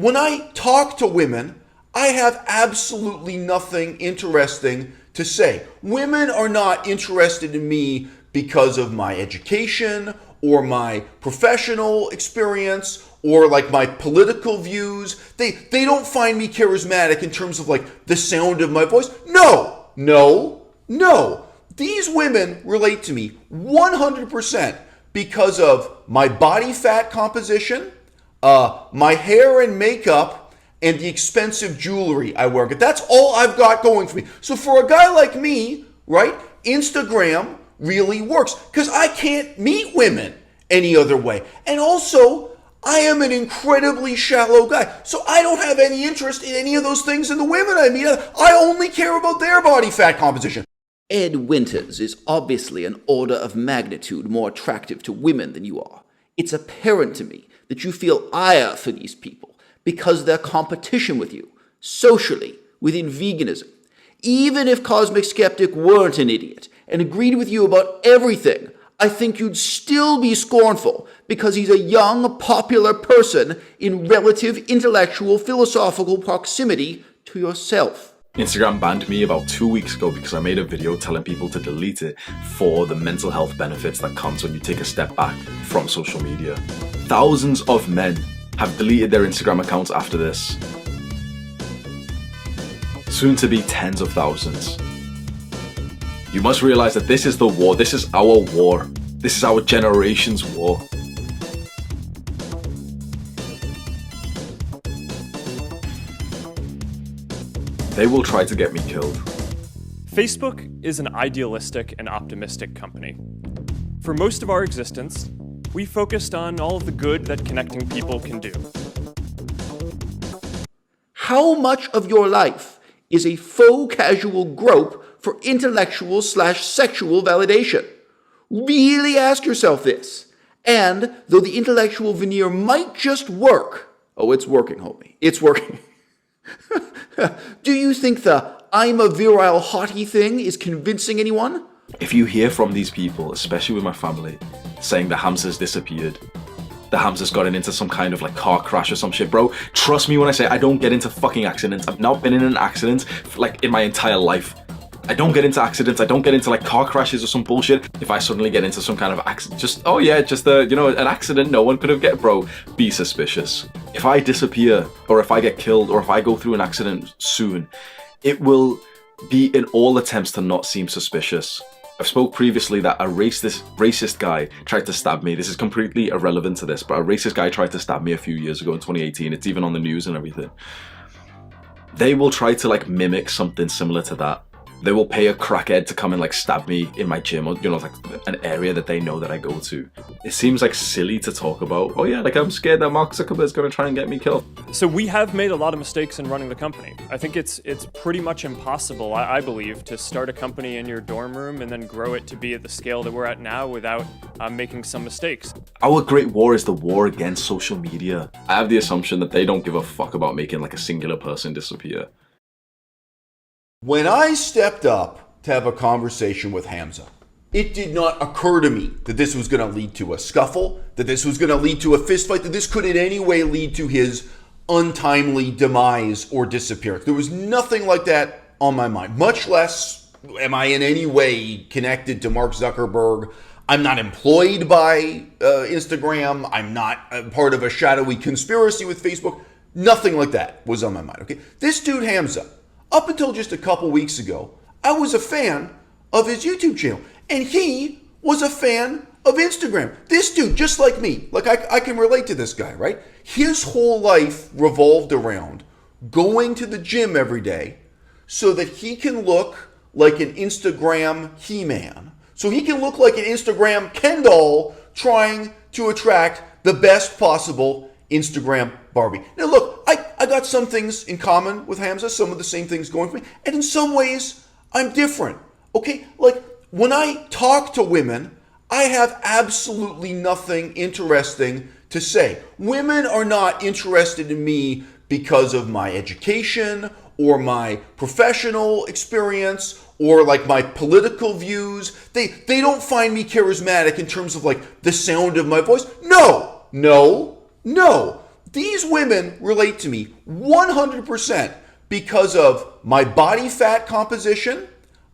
when I talk to women, I have absolutely nothing interesting to say. Women are not interested in me because of my education or my professional experience or like my political views. They don't find me charismatic in terms of like the sound of my voice. No. These women relate to me 100% because of my body fat composition, my hair and makeup, and the expensive jewelry I wear. That's all I've got going for me. So for a guy like me, right, Instagram really works because I can't meet women any other way. And also, I am an incredibly shallow guy. So I don't have any interest in any of those things in the women I meet. I only care about their body fat composition. Ed Winters is obviously an order of magnitude more attractive to women than you are. It's apparent to me that you feel ire for these people because they're competition with you, socially, within veganism. Even if Cosmic Skeptic weren't an idiot and agreed with you about everything, I think you'd still be scornful because he's a young, popular person in relative intellectual philosophical proximity to yourself. Instagram banned me about 2 weeks ago because I made a video telling people to delete it for the mental health benefits that comes when you take a step back from social media. Thousands of men have deleted their Instagram accounts after this. Soon to be tens of thousands. You must realize that this is the war. This is our war. This is our generation's war. They will try to get me killed. Facebook is an idealistic and optimistic company. For most of our existence, we focused on all of the good that connecting people can do. How much of your life is a faux casual grope for intellectual/sexual validation? Really ask yourself this. And though the intellectual veneer might just work, oh, it's working, homie. It's working. Do you think the I'm a virile hottie thing is convincing anyone? If you hear from these people, especially with my family, saying the hamster's disappeared, the hamster's gotten into some kind of like car crash or some shit, bro, trust me when I say I don't get into fucking accidents. I've not been in an accident like in my entire life. I don't get into accidents. I don't get into like car crashes or some bullshit. If I suddenly get into some kind of accident, an accident no one could have get, bro, be suspicious. If I disappear or if I get killed or if I go through an accident soon, it will be in all attempts to not seem suspicious. I've spoke previously that a racist guy tried to stab me. This is completely irrelevant to this, but a racist guy tried to stab me a few years ago in 2018. It's even on the news and everything. They will try to like mimic something similar to that. They will pay a crackhead to come and like stab me in my gym or, like an area that they know that I go to. It seems like silly to talk about, oh yeah, like I'm scared that Mark Zuckerberg's gonna try and get me killed. So we have made a lot of mistakes in running the company. I think it's pretty much impossible, I believe, to start a company in your dorm room and then grow it to be at the scale that we're at now without making some mistakes. Our great war is the war against social media. I have the assumption that they don't give a fuck about making like a singular person disappear. When I stepped up to have a conversation with Hamza, it did not occur to me that this was going to lead to a scuffle, that this was going to lead to a fistfight, that this could in any way lead to his untimely demise or disappearance. There was nothing like that on my mind, much less am I in any way connected to Mark Zuckerberg. I'm not employed by Instagram. I'm not part of a shadowy conspiracy with Facebook. Nothing like that was on my mind, okay? This dude, Hamza, up until just a couple weeks ago, I was a fan of his YouTube channel, and he was a fan of Instagram. This dude, just like me, like I can relate to this guy, right? His whole life revolved around going to the gym every day so that he can look like an Instagram He-Man. So he can look like an Instagram Ken doll trying to attract the best possible Instagram Barbie. Now look, I got some things in common with Hamza, some of the same things going for me, and in some ways, I'm different. Okay, like when I talk to women, I have absolutely nothing interesting to say. Women are not interested in me because of my education or my professional experience or like my political views. They don't find me charismatic in terms of like the sound of my voice. No. these women relate to me 100% because of my body fat composition,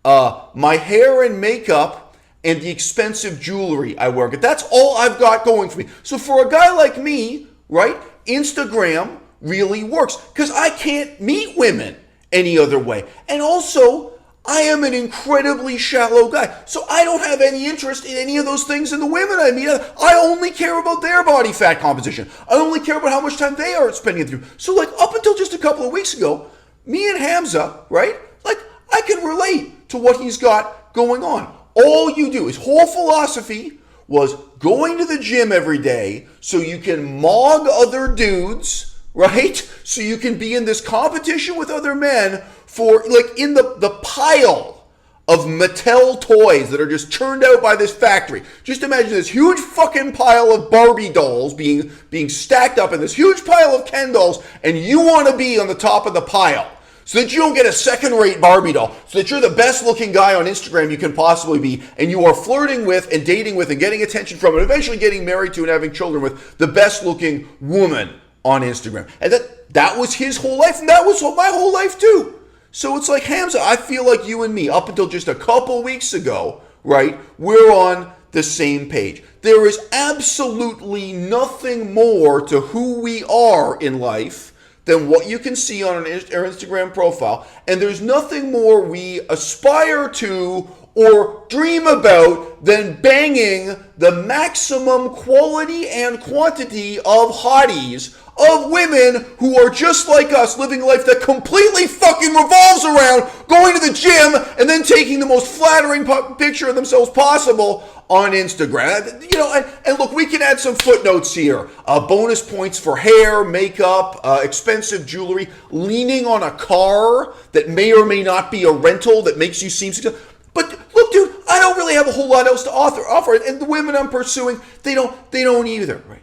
my hair and makeup, and the expensive jewelry I wear. That's all I've got going for me. So for a guy like me, right, Instagram really works because I can't meet women any other way. And also, I am an incredibly shallow guy, so I don't have any interest in any of those things in the women I meet. I only care about their body fat composition. I only care about how much time they are spending it through. So like up until just a couple of weeks ago, me and Hamza, right? Like I can relate to what he's got going on. All you do, his whole philosophy was going to the gym every day so you can mog other dudes, right? So you can be in this competition with other men for, like, in the pile of Mattel toys that are just churned out by this factory. Just imagine this huge fucking pile of Barbie dolls being stacked up in this huge pile of Ken dolls, and you want to be on the top of the pile so that you don't get a second-rate Barbie doll, so that you're the best-looking guy on Instagram you can possibly be, and you are flirting with and dating with and getting attention from and eventually getting married to and having children with the best-looking woman on Instagram. And that was his whole life, and that was my whole life too. So it's like, Hamza, I feel like you and me, up until just a couple weeks ago, right, we're on the same page. There is absolutely nothing more to who we are in life than what you can see on our Instagram profile. And there's nothing more we aspire to or dream about than banging the maximum quality and quantity of hotties, of women who are just like us, living a life that completely fucking revolves around going to the gym and then taking the most flattering picture of themselves possible on Instagram. You know, and look, we can add some footnotes here. Bonus points for hair, makeup, expensive jewelry, leaning on a car that may or may not be a rental that makes you seem successful. But look, dude, I don't really have a whole lot else to offer. And the women I'm pursuing, they don't either, right?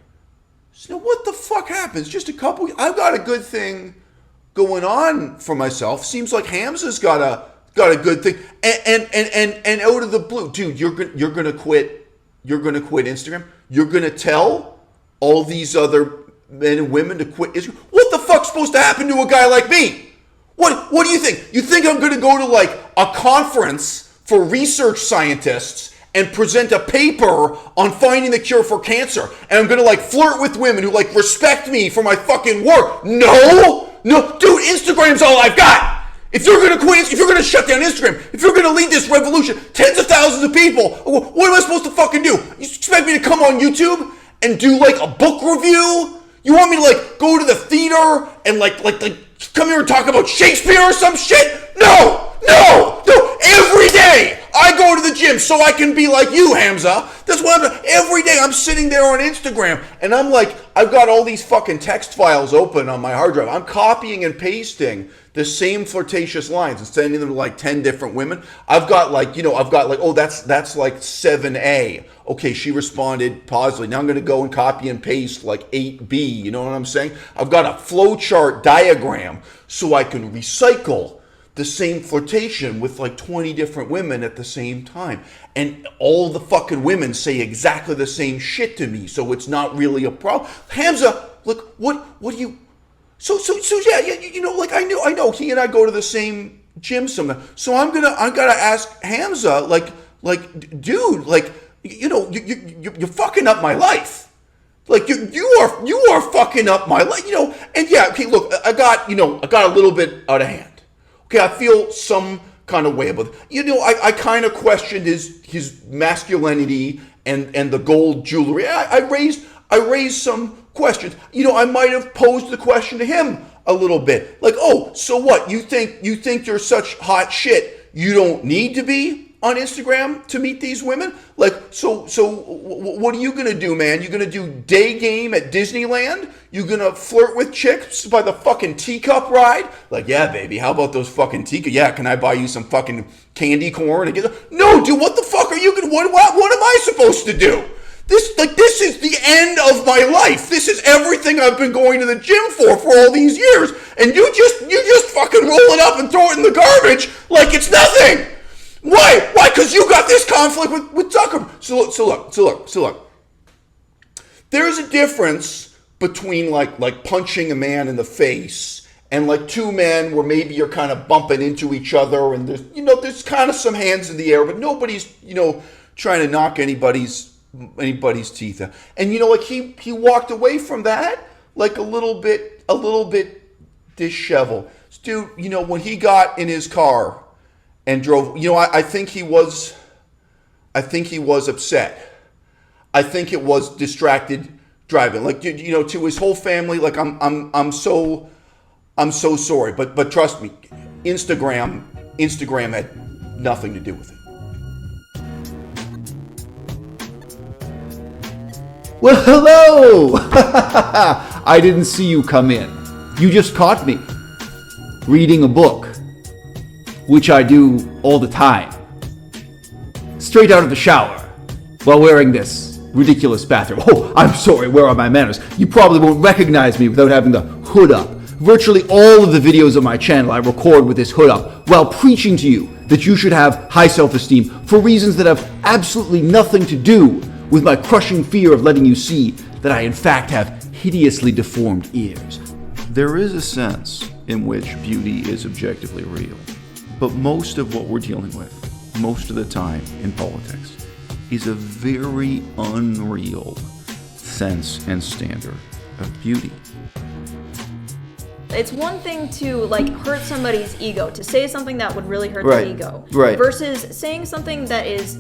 So what the fuck happens? Just a couple, I've got a good thing going on for myself. Seems like Hamza's got a good thing. And out of the blue, dude, you're gonna quit Instagram. You're gonna tell all these other men and women to quit Instagram. What the fuck's supposed to happen to a guy like me? What do you think? You think I'm gonna go to like a conference for research scientists and present a paper on finding the cure for cancer, and I'm gonna like flirt with women who like respect me for my fucking work? No, dude, Instagram's all I've got. If you're gonna quit, if you're gonna shut down Instagram, if you're gonna lead this revolution, tens of thousands of people, what am I supposed to fucking do? You expect me to come on YouTube and do like a book review? You want me to like go to the theater and like come here and talk about Shakespeare or some shit? No. Every day I go to the gym so I can be like you, Hamza. That's what I'm doing. Every day I'm sitting there on Instagram and I'm like, I've got all these fucking text files open on my hard drive. I'm copying and pasting the same flirtatious lines and sending them to like 10 different women. I've got like, oh, that's like 7A. Okay, she responded positively. Now I'm going to go and copy and paste like 8B. You know what I'm saying? I've got a flowchart diagram so I can recycle the same flirtation with like 20 different women at the same time. And all the fucking women say exactly the same shit to me, so it's not really a problem. Hamza, look, what do you... So yeah, you know, like I know he and I go to the same gym sometimes. So I'm gotta ask Hamza, like, dude, like, you know, you're fucking up my life. Like you are fucking up my life, you know. And yeah, okay, look, I got a little bit out of hand. Okay, I feel some kind of way about it. You know, I kind of questioned his masculinity and the gold jewelry. I raised some questions. You know, I might have posed the question to him a little bit. Like, oh, so what? You think you're such hot shit, you don't need to be on Instagram to meet these women? Like, so what are you gonna do, man? You gonna do day game at Disneyland? You gonna flirt with chicks by the fucking teacup ride? Like, yeah, baby, how about those fucking teacup? Yeah, can I buy you some fucking candy corn? No, dude, what the fuck are you gonna, what am I supposed to do? This is the end of my life. This is everything I've been going to the gym for all these years. And you just fucking roll it up and throw it in the garbage like it's nothing. Why? Because you got this conflict with Zuckerberg. So look. There's a difference between like punching a man in the face and like two men where maybe you're kind of bumping into each other and there's kind of some hands in the air, but nobody's trying to knock anybody's teeth out. And like he walked away from that like a little bit disheveled. Dude, when he got in his car and drove, I think he was upset. I think it was distracted driving. Like, to his whole family, like I'm so sorry. But trust me, Instagram had nothing to do with it. Well, hello! I didn't see you come in. You just caught me reading a book, which I do all the time. Straight out of the shower, while wearing this ridiculous bathrobe. Oh, I'm sorry, where are my manners? You probably won't recognize me without having the hood up. Virtually all of the videos on my channel I record with this hood up while preaching to you that you should have high self-esteem for reasons that have absolutely nothing to do with my crushing fear of letting you see that I in fact have hideously deformed ears. There is a sense in which beauty is objectively real, but most of what we're dealing with, most of the time in politics, is a very unreal sense and standard of beauty. It's one thing to hurt somebody's ego, to say something that would really hurt Right. their ego, Right. versus saying something that is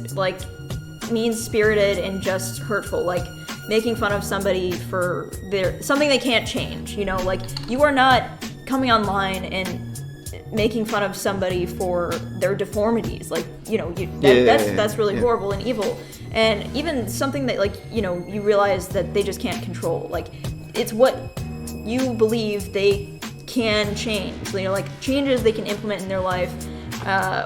mean-spirited and just hurtful, like making fun of somebody for something they can't change. You are not coming online and making fun of somebody for their deformities. That's really horrible and evil. And even something that you realize that they just can't control. It's what you believe they can change. Changes they can implement in their life.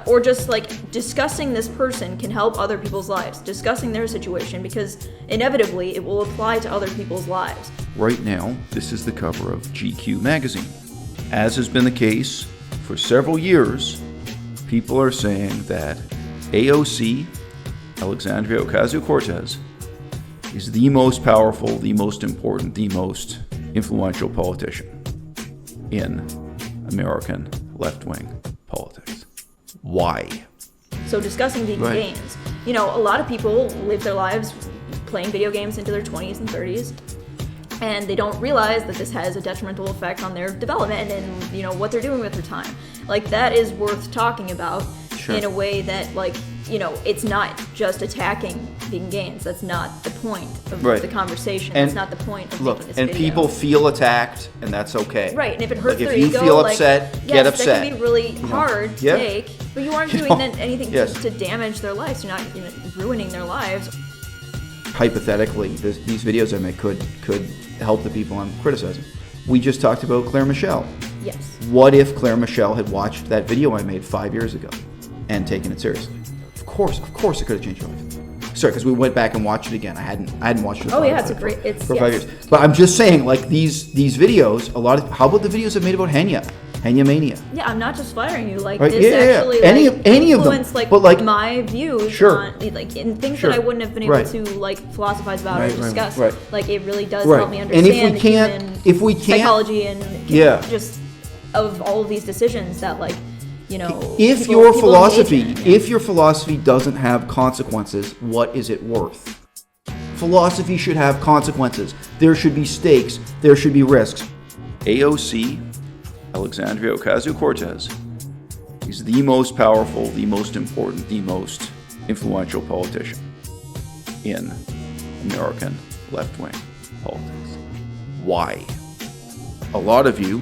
Or just discussing this person can help other people's lives, discussing their situation, because inevitably it will apply to other people's lives. Right now, this is the cover of GQ magazine. As has been the case for several years, people are saying that AOC, Alexandria Ocasio-Cortez, is the most powerful, the most important, the most influential politician in American left-wing politics. Why? So discussing vegan Right. games. A lot of people live their lives playing video games into their 20s and 30s, and they don't realize that this has a detrimental effect on their development and what they're doing with their time. That is worth talking about in a way that it's not just attacking vegan games. That's not the point of Right. the conversation. And That's not the point of Look, making this and video. people feel attacked, and that's okay. Right, and if it hurts Like, their if you ego, feel upset, yes, get upset. that can be really hard to Yeah. take, but you aren't You doing know, anything yes. to damage their lives. You're not ruining their lives. Hypothetically, these videos I make could help the people I'm criticizing. We just talked about Claire Michelle. Yes. What if Claire Michelle had watched that video I made 5 years ago and taken it seriously? Of course, it could have changed your life. Sorry, because we went back and watched it again. I hadn't watched it. Oh, yeah, it's a great- it's- for yes. 5 years. But I'm just saying, these videos, how about the videos I've made about Henya Mania? Yeah, I'm not just flattering you. Right, This yeah, yeah. actually Any of them. influenced But, my views Sure. on in things Sure. that I wouldn't have been able Right. to philosophize about Right, or right, discuss. right. It really does Right. help me And understand if we can't- psychology and Yeah. just of all of these decisions that If people- your people philosophy, engage in. if your philosophy doesn't have consequences, what is it worth? Philosophy should have consequences. There should be stakes. There should be risks. AOC, Alexandria Ocasio-Cortez, is the most powerful, the most important, the most influential politician in American left-wing politics. Why? A lot of you,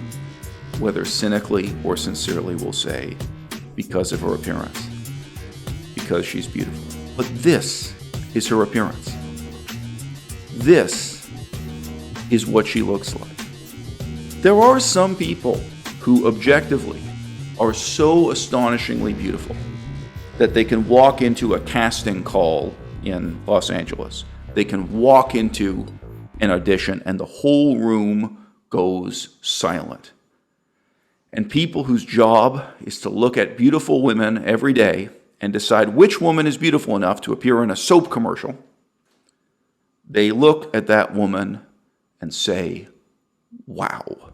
whether cynically or sincerely, will say, because of her appearance, because she's beautiful. But this is her appearance. This is what she looks like. There are some people who objectively are so astonishingly beautiful that they can walk into a casting call in Los Angeles. They can walk into an audition and the whole room goes silent. And people whose job is to look at beautiful women every day and decide which woman is beautiful enough to appear in a soap commercial, they look at that woman and say, wow.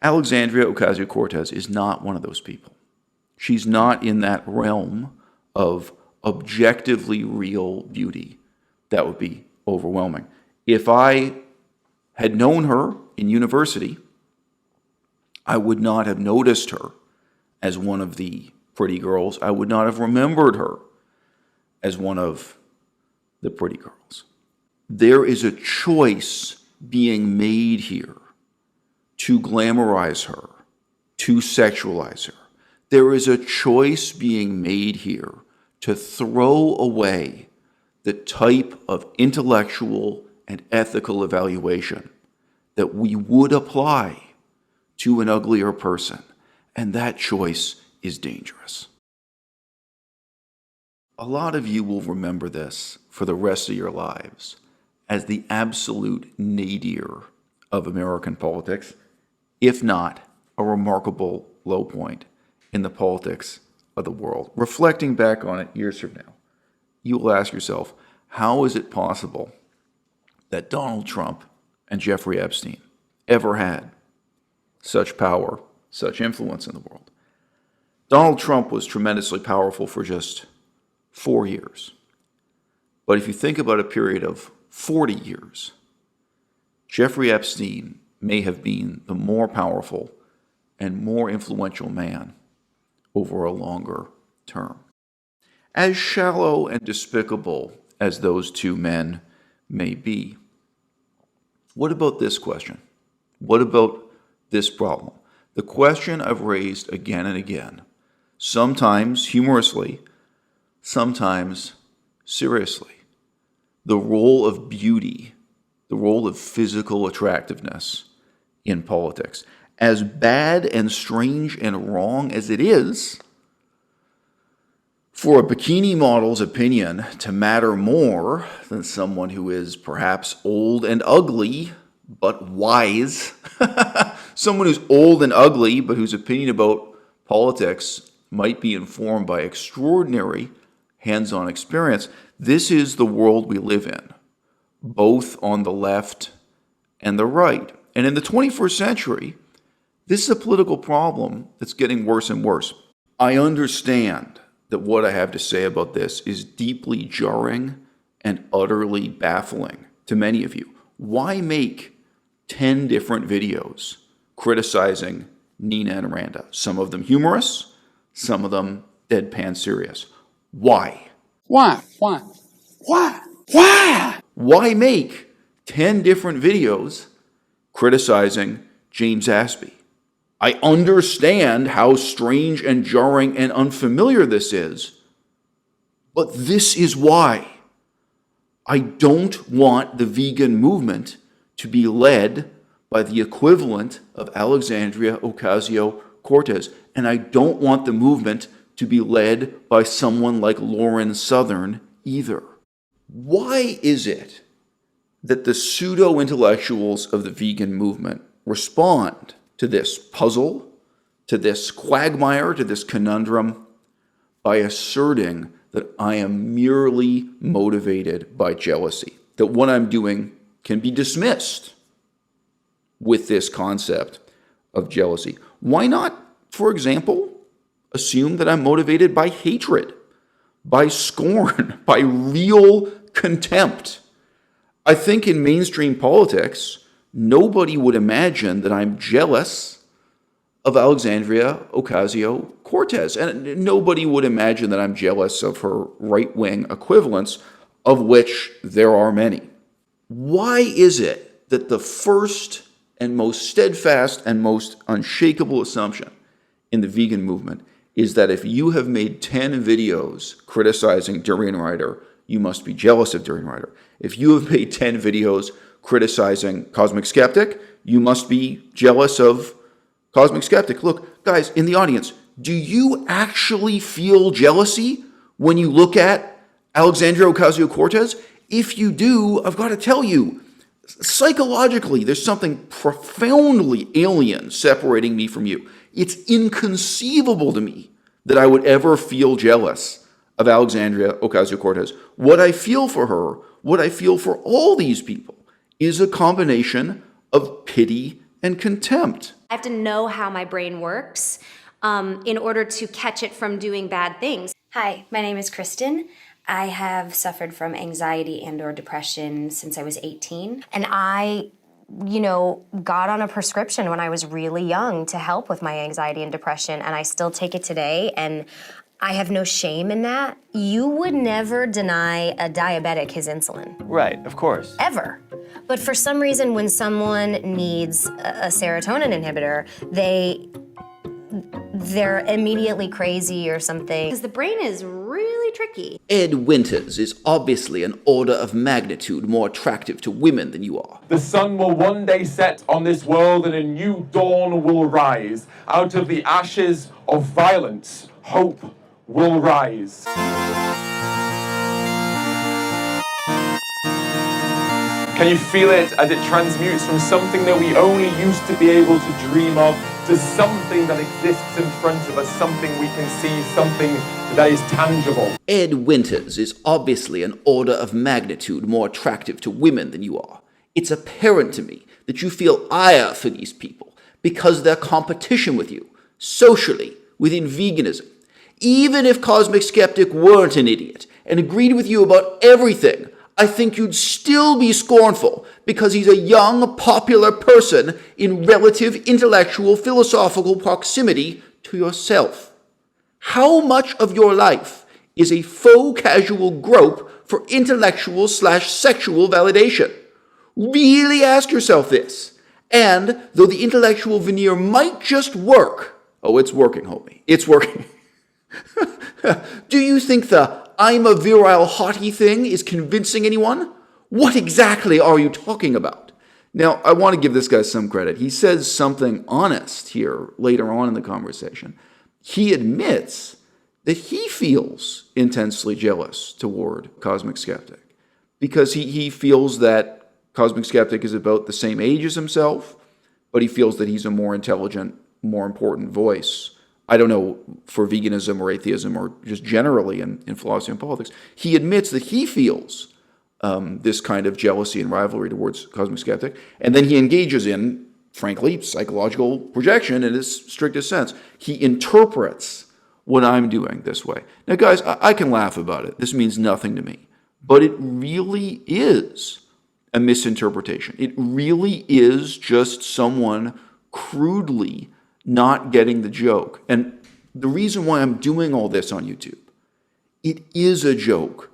Alexandria Ocasio-Cortez is not one of those people. She's not in that realm of objectively real beauty that would be overwhelming. If I had known her in university, I would not have noticed her as one of the pretty girls. I would not have remembered her as one of the pretty girls. There is a choice being made here to glamorize her, to sexualize her. There is a choice being made here to throw away the type of intellectual and ethical evaluation that we would apply to an uglier person. And that choice is dangerous. A lot of you will remember this for the rest of your lives as the absolute nadir of American politics, if not a remarkable low point in the politics of the world. Reflecting back on it years from now, you will ask yourself, how is it possible that Donald Trump and Jeffrey Epstein ever had such power, such influence in the world? Donald Trump was tremendously powerful for just 4 years. But if you think about a period of 40 years, Jeffrey Epstein may have been the more powerful and more influential man over a longer term. As shallow and despicable as those two men may be, what about this question? What about this problem? The question I've raised again and again, sometimes humorously, sometimes seriously. The role of beauty, the role of physical attractiveness in politics. As bad and strange and wrong as it is for a bikini model's opinion to matter more than someone who is perhaps old and ugly, but wise, someone who's old and ugly, but whose opinion about politics might be informed by extraordinary hands-on experience. This is the world we live in, both on the left and the right. And in the 21st century, this is a political problem that's getting worse and worse. I understand that what I have to say about this is deeply jarring and utterly baffling to many of you. Why make 10 different videos criticizing Nina and Randa? Some of them humorous, some of them deadpan serious. Why? Why? Why make 10 different videos criticizing James Aspey? I understand how strange and jarring and unfamiliar this is, but this is why. I don't want the vegan movement to be led by the equivalent of Alexandria Ocasio-Cortez, and I don't want the movement to be led by someone like Lauren Southern either. Why is it that the pseudo-intellectuals of the vegan movement respond to this puzzle, to this quagmire, to this conundrum, by asserting that I am merely motivated by jealousy, that what I'm doing can be dismissed with this concept of jealousy? Why not, for example, assume that I'm motivated by hatred, by scorn, by real contempt? I think in mainstream politics, nobody would imagine that I'm jealous of Alexandria Ocasio-Cortez, and nobody would imagine that I'm jealous of her right-wing equivalents, of which there are many. Why is it that the first and most steadfast and most unshakable assumption in the vegan movement is that if you have made 10 videos criticizing Durian Ryder, you must be jealous of Durian Ryder? If you have made 10 videos criticizing Cosmic Skeptic, you must be jealous of Cosmic Skeptic. Look, guys in the audience, do you actually feel jealousy when you look at Alexandria Ocasio-Cortez? If you do, I've got to tell you, psychologically, there's something profoundly alien separating me from you. It's inconceivable to me that I would ever feel jealous of Alexandria Ocasio-Cortez. What I feel for her, what I feel for all these people, is a combination of pity and contempt. I have to know how my brain works in order to catch it from doing bad things. Hi, my name is Kristen. I have suffered from anxiety and or depression since I was 18. And I, got on a prescription when I was really young to help with my anxiety and depression, and I still take it today, and I have no shame in that. You would never deny a diabetic his insulin. Right, of course. Ever. But for some reason, when someone needs a serotonin inhibitor, they're immediately crazy or something. Because the brain is really tricky. Ed Winters is obviously an order of magnitude more attractive to women than you are. The sun will one day set on this world and a new dawn will rise. Out of the ashes of violence, hope will rise. Can you feel it as it transmutes from something that we only used to be able to dream of to something that exists in front of us, something we can see, something that is tangible? Ed Winters is obviously an order of magnitude more attractive to women than you are. It's apparent to me that you feel ire for these people because they're competition with you, socially, within veganism. Even if Cosmic Skeptic weren't an idiot and agreed with you about everything, I think you'd still be scornful because he's a young, popular person in relative intellectual, philosophical proximity to yourself. How much of your life is a faux casual grope for intellectual/sexual validation? Really ask yourself this. And though the intellectual veneer might just work, oh, it's working, homie. It's working. Do you think the I'm a virile haughty thing is convincing anyone? What exactly are you talking about? Now, I want to give this guy some credit. He says something honest here later on in the conversation. He admits that he feels intensely jealous toward Cosmic Skeptic because he feels that Cosmic Skeptic is about the same age as himself, but he feels that he's a more intelligent, more important voice. I don't know, for veganism or atheism or just generally in philosophy and politics. He admits that he feels this kind of jealousy and rivalry towards Cosmic Skeptic, and then he engages in, frankly, psychological projection in its strictest sense. He interprets what I'm doing this way. Now, guys, I can laugh about it. This means nothing to me. But it really is a misinterpretation. It really is just someone crudely not getting the joke. And the reason why I'm doing all this on YouTube, it is a joke,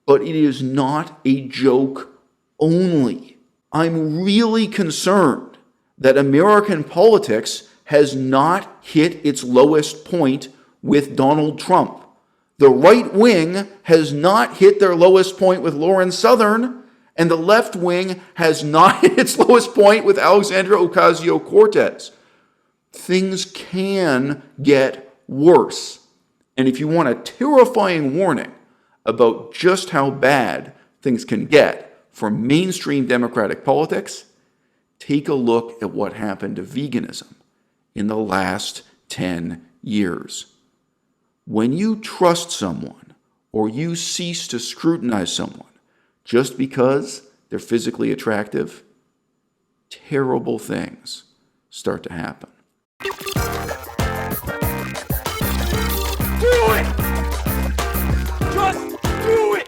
but it is not a joke only. I'm really concerned that American politics has not hit its lowest point with Donald Trump. The right wing has not hit their lowest point with Lauren Southern, and the left wing has not hit its lowest point with Alexandria Ocasio-Cortez. Things can get worse. And if you want a terrifying warning about just how bad things can get for mainstream democratic politics, take a look at what happened to veganism in the last 10 years. When you trust someone or you cease to scrutinize someone just because they're physically attractive, terrible things start to happen. Do it! Just do it!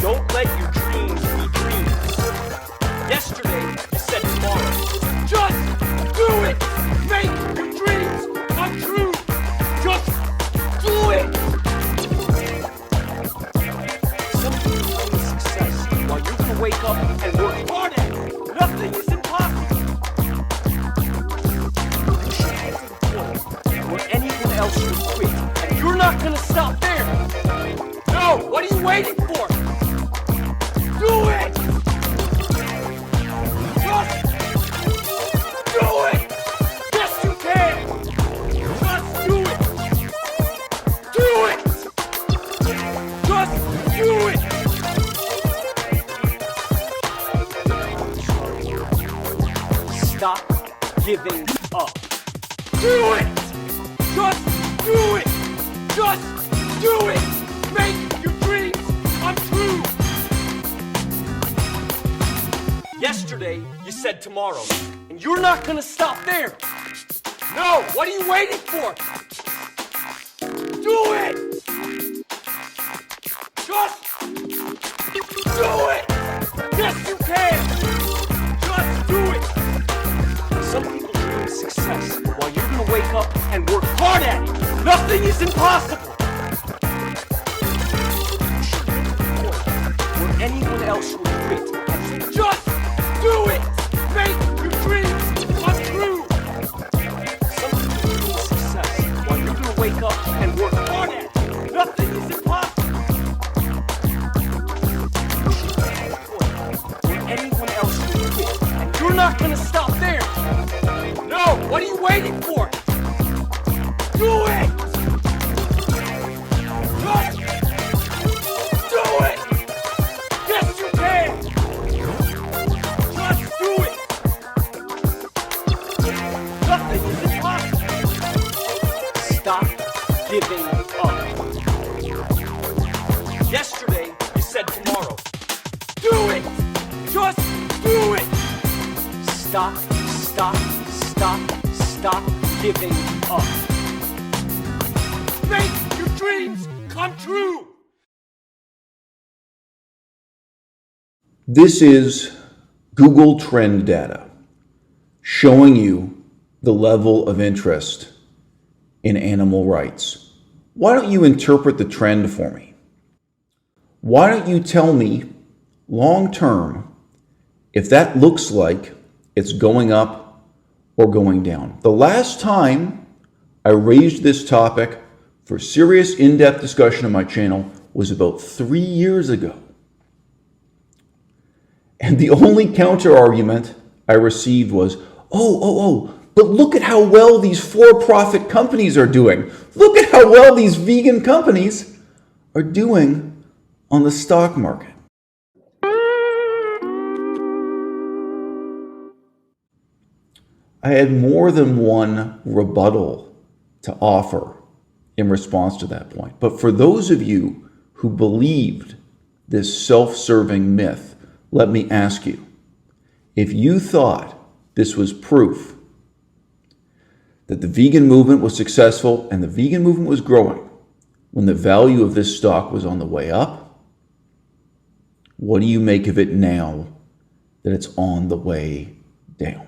Don't let your dreams be dreams. Yesterday, you said tomorrow. Just do it! Make your dreams come true! Just do it! Some people find success while you can wake up and work hard at it. Nothing is impossible. Where anyone else would quit, and you're not gonna stop there. No, what are you waiting for? Do it! Just do it! Yes, you can! Just do it! Do it! Just do it! Stop giving up. Do it! Just do it! Just do it! Make your dreams come true! Yesterday, you said tomorrow. And you're not gonna stop there. No, what are you waiting for? Do it! Just do it! Yes, you can! Just do it! Some people dream of success while you're gonna wake up and work hard at it. Nothing is impossible! Where anyone else will quit and say, just do it! Make your dreams come true! Some people dream of success while you're gonna wake up and work hard at it. Nothing is impossible! Where anyone else will quit and you're not gonna stop there! No, what are you waiting for? Do it! Just do it! Yes, you can! Just do it! Nothing is impossible! Stop giving up. Yesterday, you said tomorrow. Do it! Just do it! Stop giving up. Make your dreams come true! This is Google Trend data showing you the level of interest in animal rights. Why don't you interpret the trend for me? Why don't you tell me long term if that looks like it's going up or going down? The last time I raised this topic for serious in-depth discussion on my channel was about 3 years ago. And the only counter argument I received was, but look at how well these for-profit companies are doing. Look at how well these vegan companies are doing on the stock market. I had more than one rebuttal to offer in response to that point. But for those of you who believed this self-serving myth, let me ask you, if you thought this was proof that the vegan movement was successful and the vegan movement was growing when the value of this stock was on the way up, what do you make of it now that it's on the way down?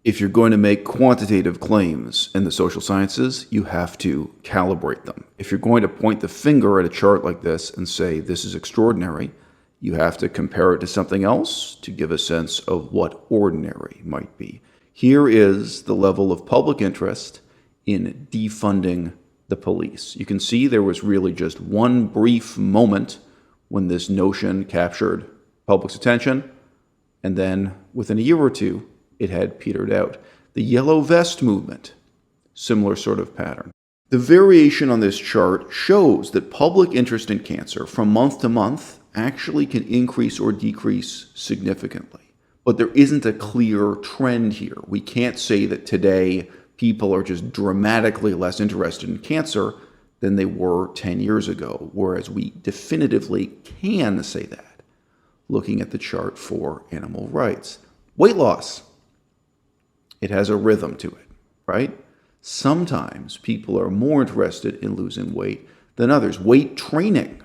If you're going to make quantitative claims in the social sciences, you have to calibrate them. If you're going to point the finger at a chart like this and say, this is extraordinary, you have to compare it to something else to give a sense of what ordinary might be. Here is the level of public interest in defunding the police. You can see there was really just one brief moment when this notion captured public's attention, and then within a year or two, it had petered out. The yellow vest movement, similar sort of pattern. The variation on this chart shows that public interest in cancer from month to month actually can increase or decrease significantly. But there isn't a clear trend here. We can't say that today people are just dramatically less interested in cancer than they were 10 years ago, whereas we definitively can say that looking at the chart for animal rights. Weight loss. It has a rhythm to it, right? Sometimes people are more interested in losing weight than others. Weight training.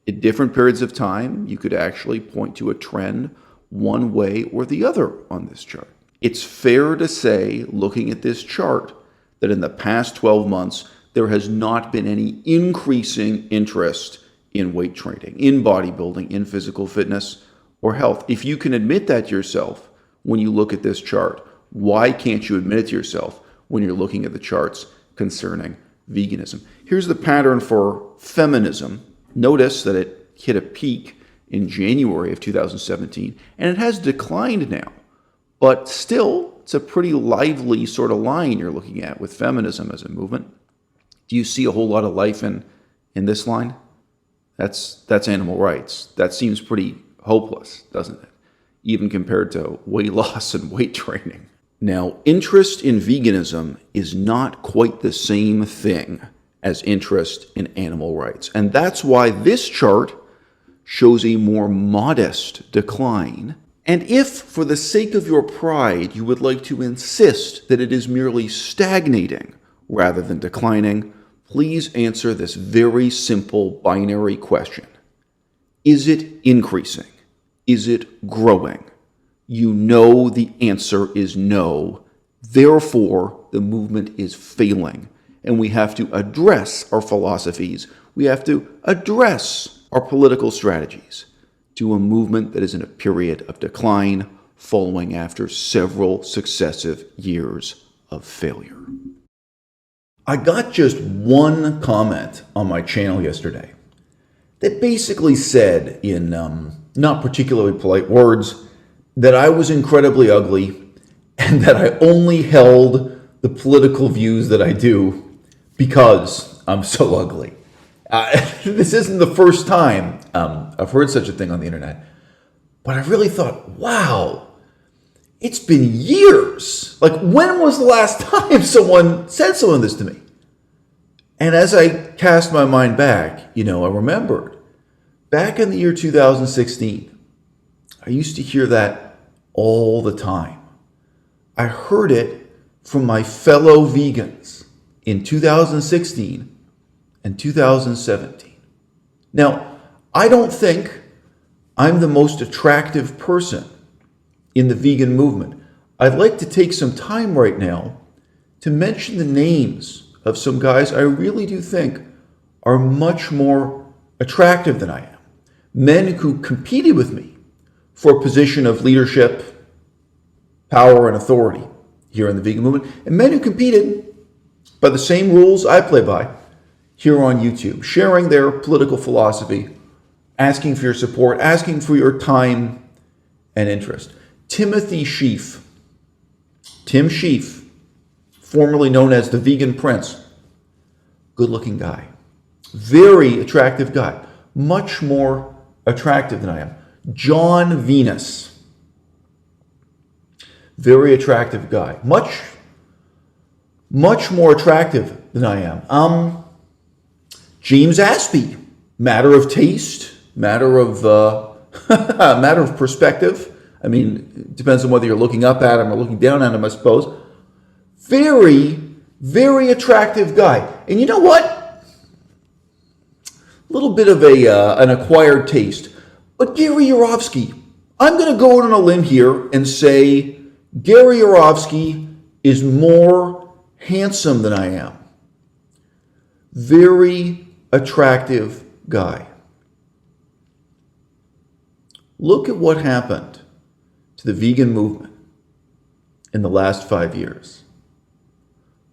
At different periods of time, you could actually point to a trend one way or the other on this chart. It's fair to say, looking at this chart, that in the past 12 months, there has not been any increasing interest in weight training, in bodybuilding, in physical fitness, or health. If you can admit that to yourself when you look at this chart, why can't you admit it to yourself when you're looking at the charts concerning veganism? Here's the pattern for feminism. Notice that it hit a peak in January of 2017, and it has declined now. But still, it's a pretty lively sort of line you're looking at with feminism as a movement. Do you see a whole lot of life in this line? That's animal rights. That seems pretty hopeless, doesn't it? Even compared to weight loss and weight training. Now, interest in veganism is not quite the same thing as interest in animal rights. And that's why this chart shows a more modest decline And if, for the sake of your pride, you would like to insist that it is merely stagnating rather than declining, please answer this very simple binary question. Is it increasing? Is it growing? You know the answer is no. Therefore, the movement is failing. And we have to address our philosophies. We have to address our political strategies to a movement that is in a period of decline following after several successive years of failure. I got just one comment on my channel yesterday that basically said, in not particularly polite words, that I was incredibly ugly and that I only held the political views that I do because I'm so ugly. This isn't the first time I've heard such a thing on the internet, but I really thought, wow, it's been years. Like, when was the last time someone said something like this to me? And as I cast my mind back, I remembered back in the year 2016, I used to hear that all the time. I heard it from my fellow vegans in 2016 and 2017. Now, I don't think I'm the most attractive person in the vegan movement. I'd like to take some time right now to mention the names of some guys I really do think are much more attractive than I am. Men who competed with me for a position of leadership, power, and authority here in the vegan movement, and men who competed by the same rules I play by here on YouTube, sharing their political philosophy, asking for your support, asking for your time and interest. Timothy Sheaf, Tim Sheaf, formerly known as the Vegan Prince, good-looking guy, very attractive guy, much more attractive than I am. John Venus, very attractive guy, much more attractive than I am. James Aspey, matter of taste, matter of perspective. I mean, it depends on whether you're looking up at him or looking down at him, I suppose. Very, very attractive guy. And you know what? A little bit of an acquired taste. But Gary Yourofsky, I'm going to go out on a limb here and say Gary Yourofsky is more handsome than I am. Very attractive guy. Look at what happened to the vegan movement in the last 5 years.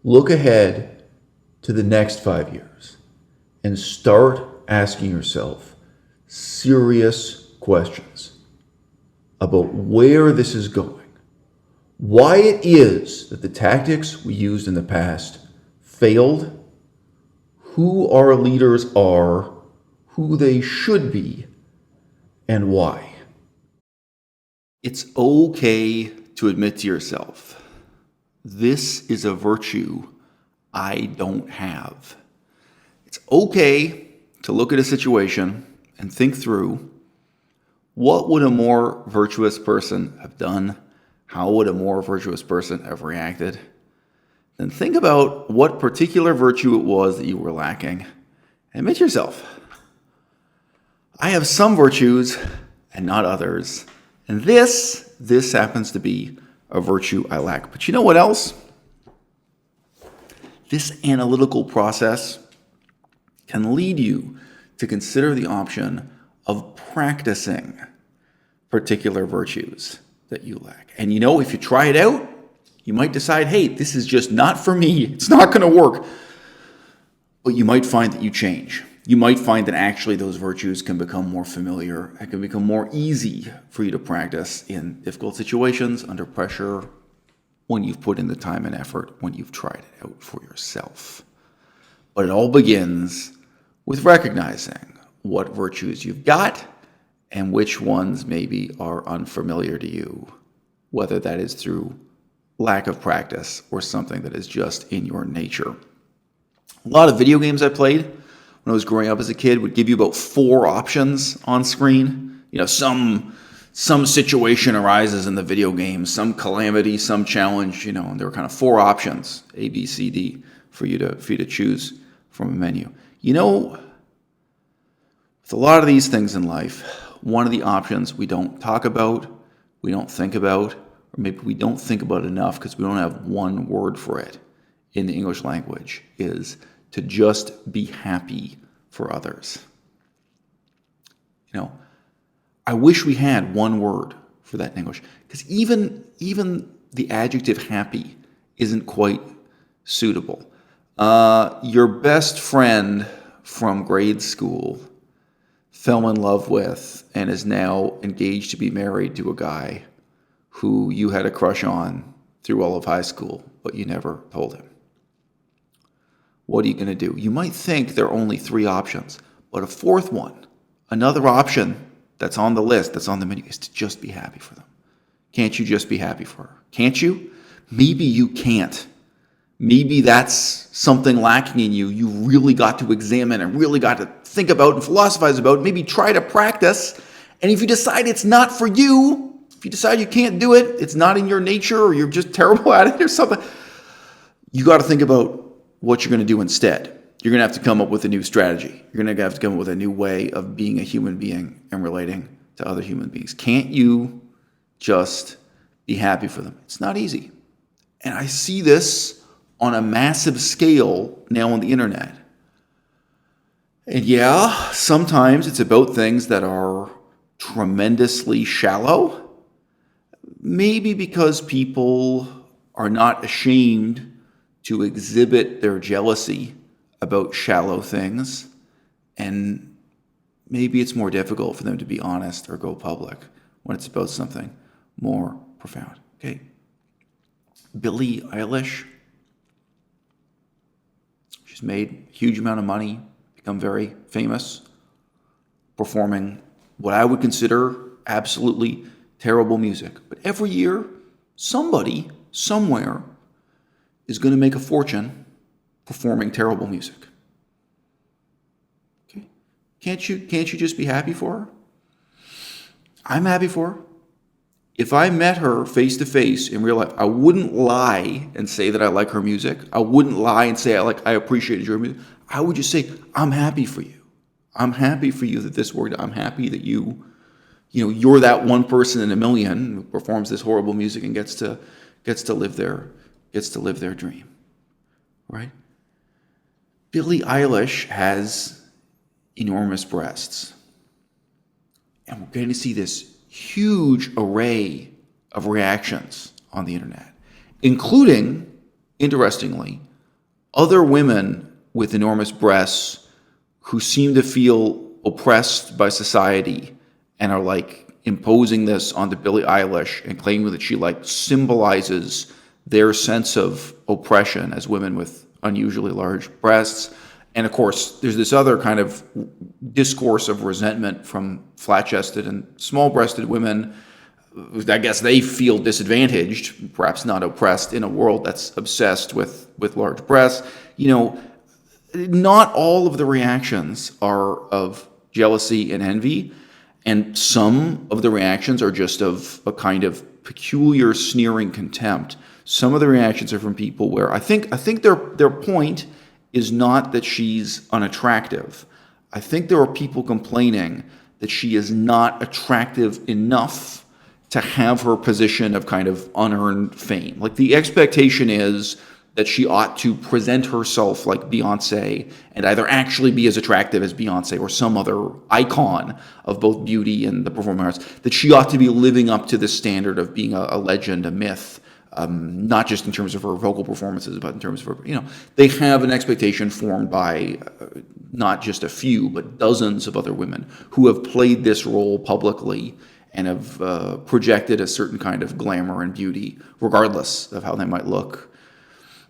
Look ahead to the next 5 years and start asking yourself serious questions about where this is going, why it is that the tactics we used in the past failed, who our leaders are, who they should be, and why. It's okay to admit to yourself, this is a virtue I don't have. It's okay to look at a situation and think through, what would a more virtuous person have done? How would a more virtuous person have reacted? Then think about what particular virtue it was that you were lacking. Admit to yourself, I have some virtues and not others. And this happens to be a virtue I lack. But you know what else? This analytical process can lead you to consider the option of practicing particular virtues that you lack. And if you try it out, you might decide, hey, this is just not for me. It's not going to work. But you might find that you change. You might find that actually those virtues can become more familiar and can become more easy for you to practice in difficult situations, under pressure, when you've put in the time and effort, when you've tried it out for yourself. But it all begins with recognizing what virtues you've got and which ones maybe are unfamiliar to you, whether that is through lack of practice or something that is just in your nature. A lot of video games I played when I was growing up as a kid would give you about 4 options on screen. Some some situation arises in the video game, some calamity, some challenge, and there are kind of 4 options, A, B, C, D, for you to choose from a menu. With a lot of these things in life, one of the options we don't talk about, we don't think about, or maybe we don't think about enough because we don't have one word for it in the English language, is to just be happy for others. I wish we had one word for that in English, because even the adjective happy isn't quite suitable. Your best friend from grade school fell in love with and is now engaged to be married to a guy who you had a crush on through all of high school, but you never told him. What are you going to do? You might think there are only 3 options, but a 4th one, another option that's on the list, that's on the menu, is to just be happy for them. Can't you just be happy for her? Can't you? Maybe you can't. Maybe that's something lacking in you. You really got to examine and really got to think about and philosophize about, maybe try to practice. And if you decide it's not for you, if you decide you can't do it, it's not in your nature, or you're just terrible at it or something, you got to think about what you're going to do instead. You're going to have to come up with a new strategy. You're going to have to come up with a new way of being a human being and relating to other human beings. Can't you just be happy for them? It's not easy. And I see this on a massive scale now on the internet. And yeah, sometimes it's about things that are tremendously shallow. Maybe because people are not ashamed to exhibit their jealousy about shallow things, and maybe it's more difficult for them to be honest or go public when it's about something more profound. Okay. Billie Eilish, she's made a huge amount of money, become very famous, performing what I would consider absolutely terrible music. But every year, somebody, somewhere, is going to make a fortune performing terrible music. Okay. Can't you just be happy for her? I'm happy for her. If I met her face to face in real life, I wouldn't lie and say that I like her music. I wouldn't lie and say I appreciated your music. I would just say, I'm happy for you. I'm happy for you that this worked. I'm happy that you're that one person in a million who performs this horrible music and gets to live their dream. Right? Billie Eilish has enormous breasts. And we're going to see this huge array of reactions on the internet, including, interestingly, other women with enormous breasts who seem to feel oppressed by society and are imposing this onto Billie Eilish and claiming that she symbolizes their sense of oppression as women with unusually large breasts. And of course, there's this other kind of discourse of resentment from flat-chested and small-breasted women. I guess they feel disadvantaged, perhaps not oppressed, in a world that's obsessed with large breasts. Not all of the reactions are of jealousy and envy, and some of the reactions are just of a kind of peculiar sneering contempt. Some of the reactions are from people where I think their point is not that she's unattractive. I think there are people complaining that she is not attractive enough to have her position of kind of unearned fame. The expectation is that she ought to present herself like Beyonce and either actually be as attractive as Beyonce or some other icon of both beauty and the performing arts, that she ought to be living up to the standard of being a legend, a myth, not just in terms of her vocal performances, but in terms of her, they have an expectation formed by not just a few, but dozens of other women who have played this role publicly and have projected a certain kind of glamour and beauty, regardless of how they might look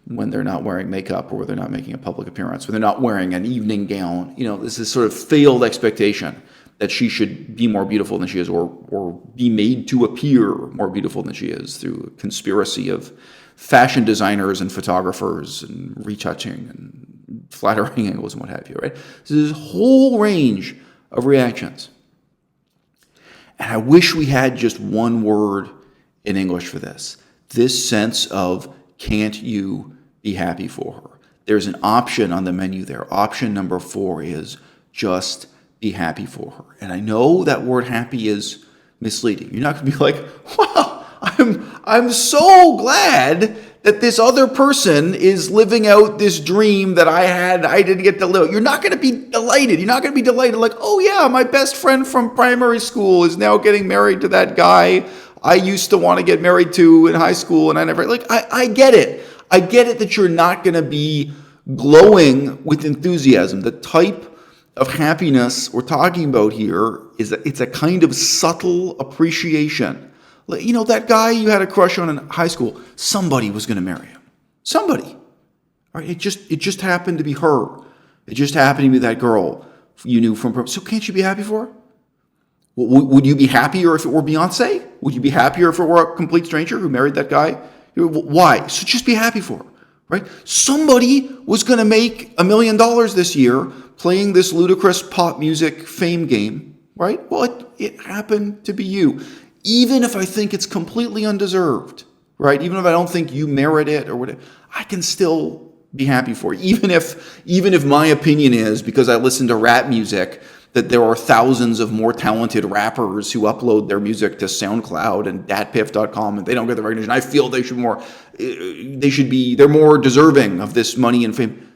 when they're not wearing makeup or when they're not making a public appearance, when they're not wearing an evening gown. This is sort of failed expectation that she should be more beautiful than she is, or be made to appear more beautiful than she is through a conspiracy of fashion designers and photographers and retouching and flattering angles and what have you, right? So there's a whole range of reactions. And I wish we had just one word in English for this. This sense of, can't you be happy for her? There's an option on the menu there. Option number 4 is just be happy for her. And I know that word happy is misleading. You're not going to be like, wow, I'm so glad that this other person is living out this dream that I didn't get to live. You're not going to be delighted. You're not going to be delighted like, oh yeah, my best friend from primary school is now getting married to that guy I used to want to get married to in high school, and I never, like, I get it. I get it that you're not going to be glowing with enthusiasm. The type of happiness we're talking about here is it's a kind of subtle appreciation. You know, that guy you had a crush on in high school, somebody was going to marry him. Somebody. All right? It just happened to be her. It just happened to be that girl you knew from. So can't you be happy for her? Would you be happier if it were Beyonce? Would you be happier if it were a complete stranger who married that guy? Why? So just be happy for her, right? Somebody was going to make $1 million this year playing this ludicrous pop music fame game, right? Well, it happened to be you. Even if I think it's completely undeserved, right? Even if I don't think you merit it or whatever, I can still be happy for you. Even if my opinion is, because I listen to rap music, that there are thousands of more talented rappers who upload their music to SoundCloud and datpiff.com and they don't get the recognition. I feel they're more deserving of this money and fame.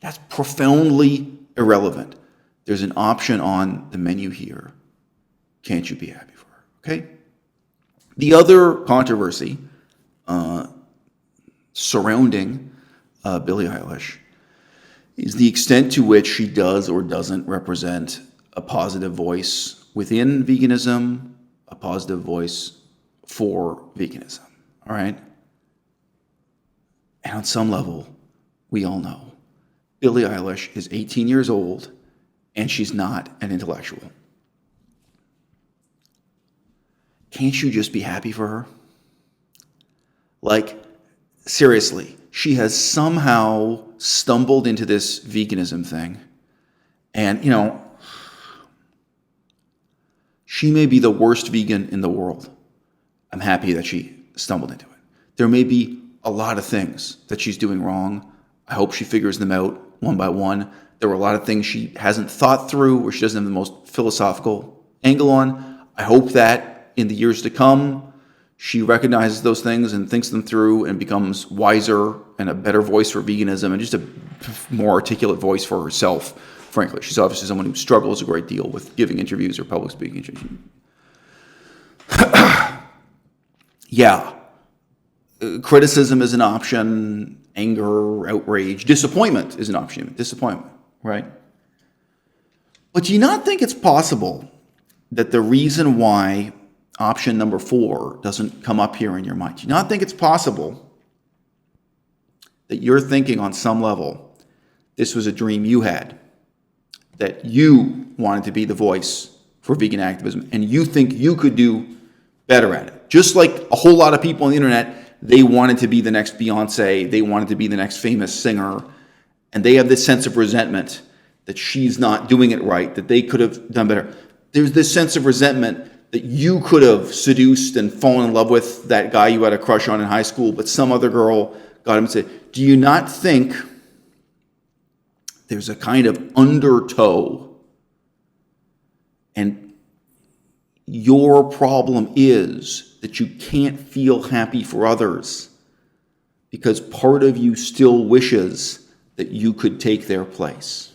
That's profoundly irrelevant. There's an option on the menu here. Can't you be happy for her? Okay? The other controversy surrounding Billie Eilish is the extent to which she does or doesn't represent a positive voice within veganism, a positive voice for veganism. All right? And on some level, we all know Billie Eilish is 18 years old and she's not an intellectual. Can't you just be happy for her? Like, seriously, she has somehow stumbled into this veganism thing. And, you know, she may be the worst vegan in the world. I'm happy that she stumbled into it. There may be a lot of things that she's doing wrong. I hope she figures them out one by one. There were a lot of things she hasn't thought through or she doesn't have the most philosophical angle on. I hope that in the years to come, she recognizes those things and thinks them through and becomes wiser and a better voice for veganism and just a more articulate voice for herself, frankly. She's obviously someone who struggles a great deal with giving interviews or public speaking. Yeah. Criticism is an option. Anger, outrage, disappointment is an option. Disappointment, right? But do you not think it's possible that the reason why option number 4 doesn't come up here in your mind? Do you not think it's possible that you're thinking on some level, this was a dream you had, that you wanted to be the voice for vegan activism, and you think you could do better at it? Just like a whole lot of people on the internet, they wanted to be the next Beyonce, they wanted to be the next famous singer, and they have this sense of resentment that she's not doing it right, that they could have done better. There's this sense of resentment that you could have seduced and fallen in love with that guy you had a crush on in high school, but some other girl got him and said, do you not think there's a kind of undertow? And your problem is that you can't feel happy for others because part of you still wishes that you could take their place.